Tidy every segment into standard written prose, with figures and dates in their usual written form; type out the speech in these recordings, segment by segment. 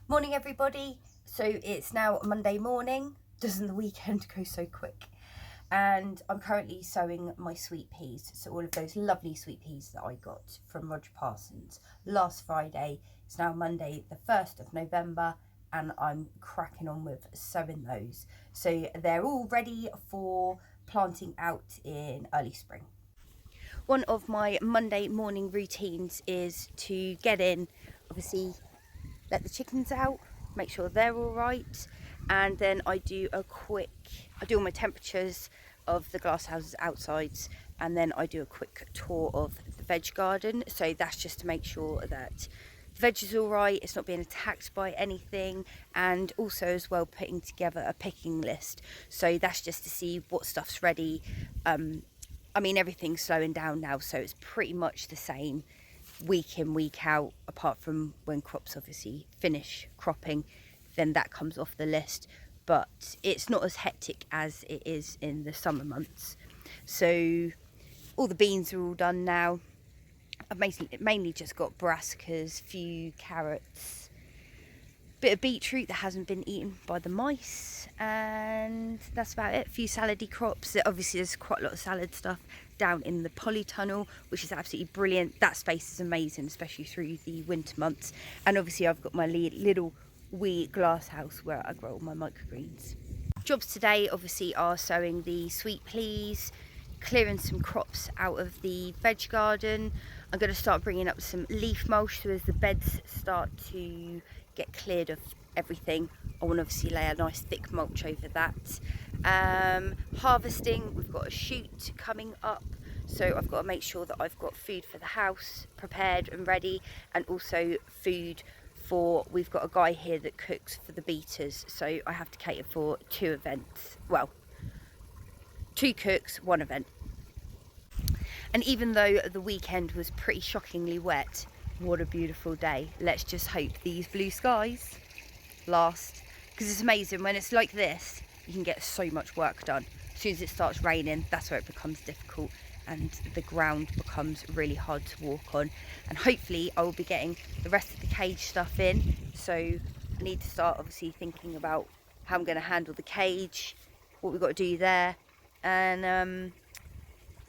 Morning everybody. So it's now Monday morning. Doesn't the weekend go so quick? And I'm currently sowing my sweet peas. So all of those lovely sweet peas that I got from Roger Parsons last Friday. It's now Monday the 1st of November and I'm cracking on with sowing those. So they're all ready for planting out in early spring. One of my Monday morning routines is to get in, obviously let the chickens out, make sure they're all right, and then I do all my temperatures of the glass houses outside, and then I do a quick tour of the veg garden. So that's just to make sure that the veg is all right, it's not being attacked by anything, and also as well putting together a picking list. So that's just to see what stuff's ready. I mean, everything's slowing down now, so it's pretty much the same week in, week out, apart from when crops obviously finish cropping, then that comes off the list. But it's not as hectic as it is in the summer months. So all the beans are all done now. I've mainly just got brassicas, few carrots, bit of beetroot that hasn't been eaten by the mice, and that's about it. A few salady crops. Obviously there's quite a lot of salad stuff down in the polytunnel, which is absolutely brilliant. That space is amazing, especially through the winter months. And obviously I've got my little wee glass house where I grow all my microgreens. Jobs today obviously are sowing the sweet peas, clearing some crops out of the veg garden. I'm going to start bringing up some leaf mulch, so as the beds start to get cleared of everything, I want to obviously lay a nice thick mulch over that. Harvesting, we've got a shoot coming up, so I've got to make sure that I've got food for the house prepared and ready, and also food for, we've got a guy here that cooks for the beaters, so I have to cater for 2 events, well, 2 cooks, 1 event. And even though the weekend was pretty shockingly wet, what a beautiful day. Let's just hope these blue skies last, because it's amazing when it's like this, you can get so much work done. As soon as it starts raining, that's where it becomes difficult and the ground becomes really hard to walk on. And hopefully I will be getting the rest of the cage stuff in, so I need to start obviously thinking about how I'm going to handle the cage, what we've got to do there, and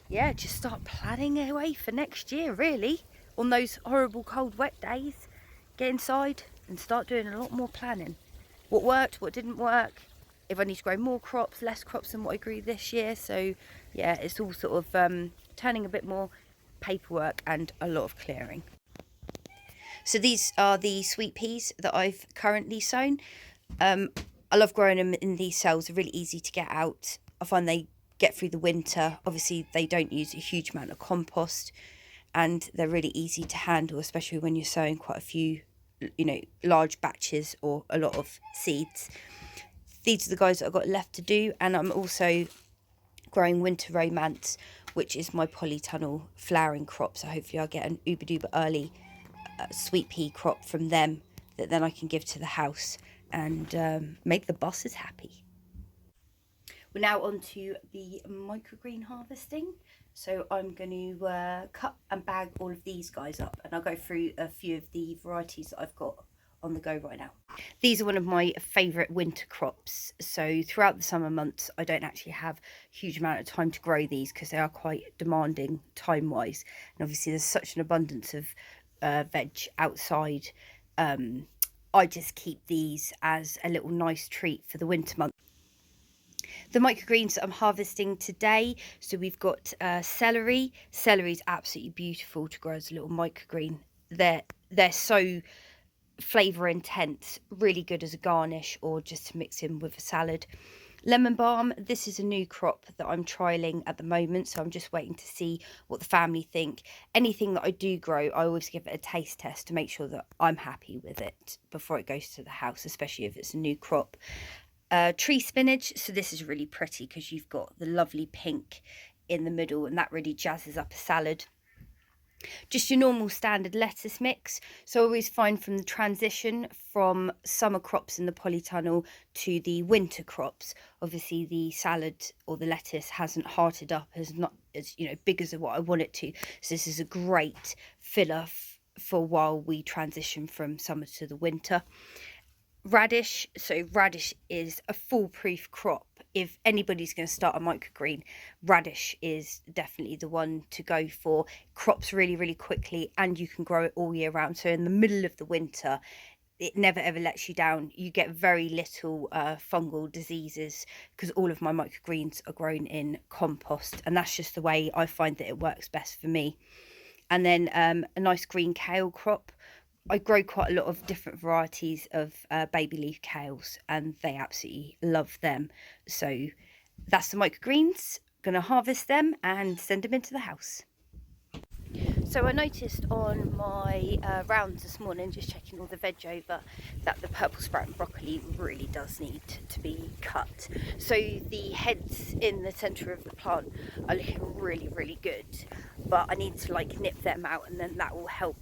yeah, just start planning away for next year really. On those horrible cold wet days, get inside and start doing a lot more planning. What worked, what didn't work, if I need to grow more crops, less crops than what I grew this year. So yeah, it's all sort of turning a bit more paperwork and a lot of clearing. So these are the sweet peas that I've currently sown. I love growing them in these cells. They're really easy to get out. I find they get through the winter. Obviously they don't use a huge amount of compost, and they're really easy to handle, especially when you're sowing quite a few, large batches or a lot of seeds. These are the guys that I've got left to do, and I'm also growing Winter Romance, which is my polytunnel flowering crop, so hopefully I'll get an uber duper early sweet pea crop from them that then I can give to the house and make the bosses happy. We're now on to the microgreen harvesting. So I'm going to cut and bag all of these guys up, and I'll go through a few of the varieties that I've got on the go right now. These are one of my favourite winter crops. So throughout the summer months, I don't actually have a huge amount of time to grow these because they are quite demanding time-wise. And obviously there's such an abundance of veg outside. I just keep these as a little nice treat for the winter months. The microgreens that I'm harvesting today, so we've got celery. Celery is absolutely beautiful to grow as a little microgreen. They're so flavour intense, really good as a garnish or just to mix in with a salad. Lemon balm, this is a new crop that I'm trialling at the moment, so I'm just waiting to see what the family think. Anything that I do grow, I always give it a taste test to make sure that I'm happy with it before it goes to the house, especially if it's a new crop. Tree spinach, so this is really pretty because you've got the lovely pink in the middle and that really jazzes up a salad. Just your normal standard lettuce mix. So I always find from the transition from summer crops in the polytunnel to the winter crops, obviously the salad or the lettuce hasn't hearted up, as not as big as what I want it to. So this is a great filler for while we transition from summer to the winter. radish. So radish is a foolproof crop. If anybody's going to start a microgreen, radish is definitely the one to go for. Crops really, really quickly, and you can grow it all year round. So in the middle of the winter, it never ever lets you down. You get very little fungal diseases because all of my microgreens are grown in compost, and that's just the way I find that it works best for me. And then a nice green kale crop. I grow quite a lot of different varieties of baby leaf kales, and they absolutely love them. So that's the microgreens. Gonna harvest them and send them into the house. So I noticed on my rounds this morning, just checking all the veg over, that the purple sprout and broccoli really does need to be cut. So the heads in the centre of the plant are looking really, really good, but I need to like nip them out, and then that will help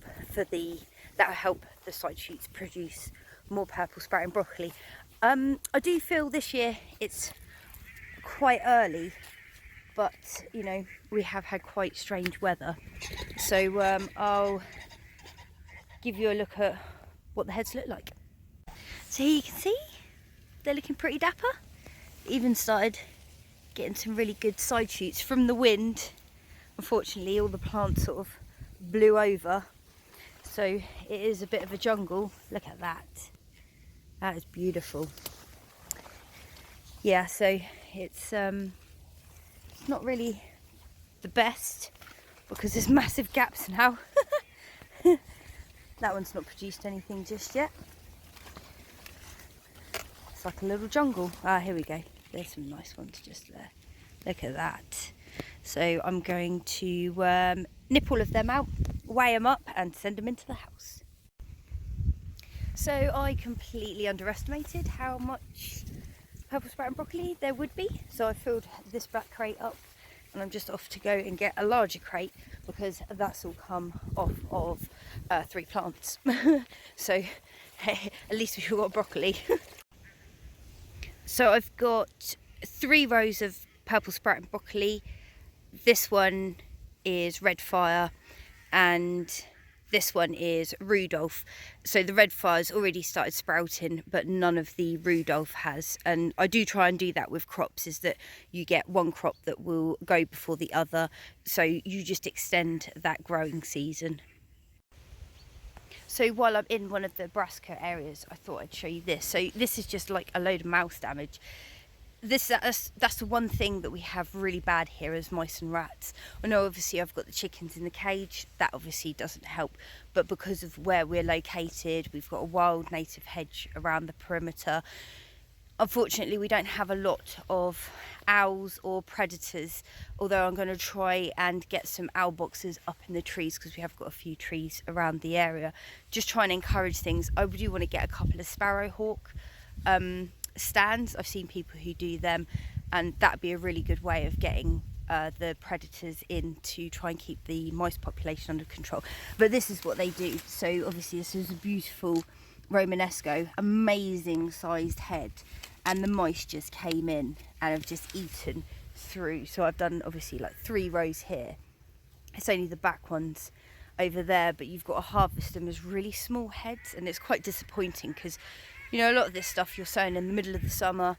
the side shoots produce more purple sprout and broccoli. I do feel this year it's quite early, but you know, we have had quite strange weather, so I'll give you a look at what the heads look like. So here you can see they're looking pretty dapper. Even started getting some really good side shoots from the wind. Unfortunately, all the plants sort of blew over, so it is a bit of a jungle. Look at that, that is beautiful. Yeah, so it's not really the best because there's massive gaps now. That one's not produced anything just yet. It's like a little jungle. Ah, here we go. There's some nice ones just there. Look at that. So I'm going to nip all of them out, weigh them up and send them into the house. So I completely underestimated how much purple sprout and broccoli there would be, so I filled this black crate up, and I'm just off to go and get a larger crate because that's all come off of 3 plants. So hey, at least we've got broccoli. So I've got 3 rows of purple sprout and broccoli. This one is red fire and this one is Rudolph. So the red fire's already started sprouting, but none of the Rudolph has. And I do try and do that with crops, is that you get one crop that will go before the other, so you just extend that growing season. So while I'm in one of the brassica areas, I thought I'd show you this. So this is just like a load of mouse damage. That's the one thing that we have really bad here is mice and rats. I know obviously I've got the chickens in the cage, that obviously doesn't help, but because of where we're located, we've got a wild native hedge around the perimeter. Unfortunately, we don't have a lot of owls or predators, although I'm going to try and get some owl boxes up in the trees because we have got a few trees around the area. Just trying to encourage things. I do want to get a couple of sparrowhawk stands. I've seen people who do them, and that'd be a really good way of getting the predators in to try and keep the mice population under control. But this is what they do. So obviously this is a beautiful Romanesco, amazing sized head, and the mice just came in and have just eaten through. So I've done obviously like 3 rows here. It's only the back ones over there, but you've got to harvest them as really small heads, and it's quite disappointing because, you know, a lot of this stuff you're sowing in the middle of the summer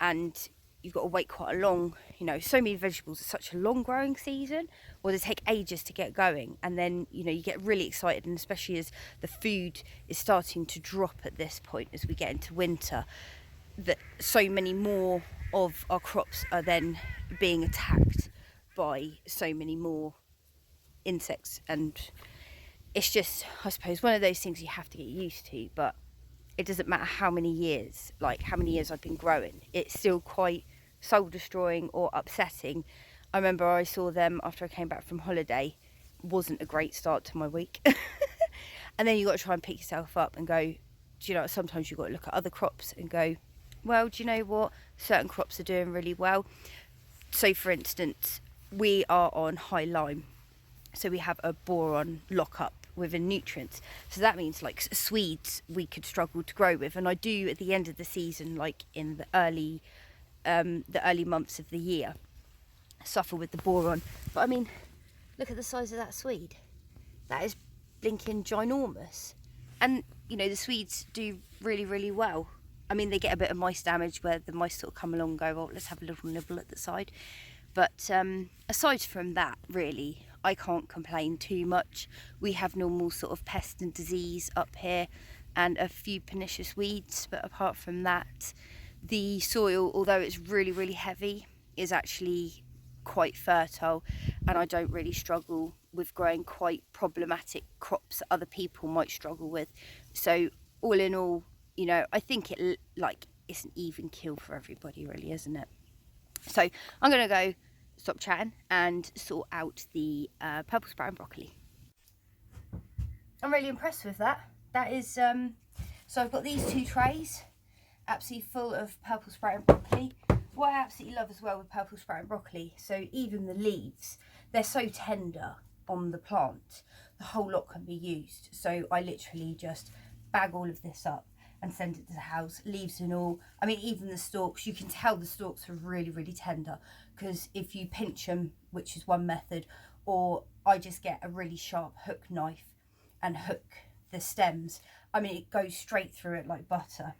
and you've got to wait quite a long, you know, so many vegetables are such a long growing season, or they take ages to get going, and then, you know, you get really excited, and especially as the food is starting to drop at this point as we get into winter, that so many more of our crops are then being attacked by so many more insects. And it's just, I suppose, one of those things you have to get used to, but it doesn't matter how many years I've been growing, it's still quite soul destroying or upsetting. I remember I saw them after I came back from holiday. Wasn't a great start to my week. And then you got to try and pick yourself up and go, do you know, sometimes you've got to look at other crops and go, well, do you know what, certain crops are doing really well. So for instance, we are on high lime, so we have a boron lockup within nutrients, so that means like Swedes we could struggle to grow with, and I do at the end of the season, like in the early months of the year, suffer with the boron. But I mean, look at the size of that Swede, that is blinking ginormous. And you know, the Swedes do really, really well. I mean, they get a bit of mice damage where the mice sort of come along and go, oh, let's have a little nibble at the side. But aside from that, really, I can't complain too much. We have normal sort of pest and disease up here and a few pernicious weeds, but apart from that, the soil, although it's really, really heavy, is actually quite fertile, and I don't really struggle with growing quite problematic crops that other people might struggle with. So all in all, you know, I think it's an even kill for everybody, really, isn't it? So I'm going to go stop chatting and sort out the purple sprout and broccoli. I'm really impressed with that. That is, so I've got these 2 trays absolutely full of purple sprout and broccoli. What I absolutely love as well with purple sprout and broccoli, so even the leaves, they're so tender on the plant, the whole lot can be used. So I literally just bag all of this up and send it to the house, leaves and all. I mean, even the stalks, you can tell the stalks are really, really tender, because if you pinch them, which is one method, or I just get a really sharp hook knife and hook the stems, I mean, it goes straight through it like butter.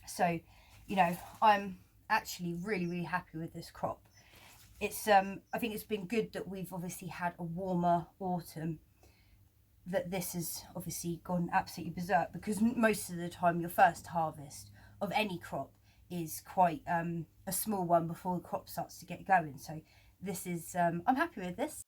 So, you know, I'm actually really, really happy with this crop. It's I think it's been good that we've obviously had a warmer autumn, that this has obviously gone absolutely berserk, because most of the time your first harvest of any crop is quite a small one before the crop starts to get going. So this is I'm happy with this.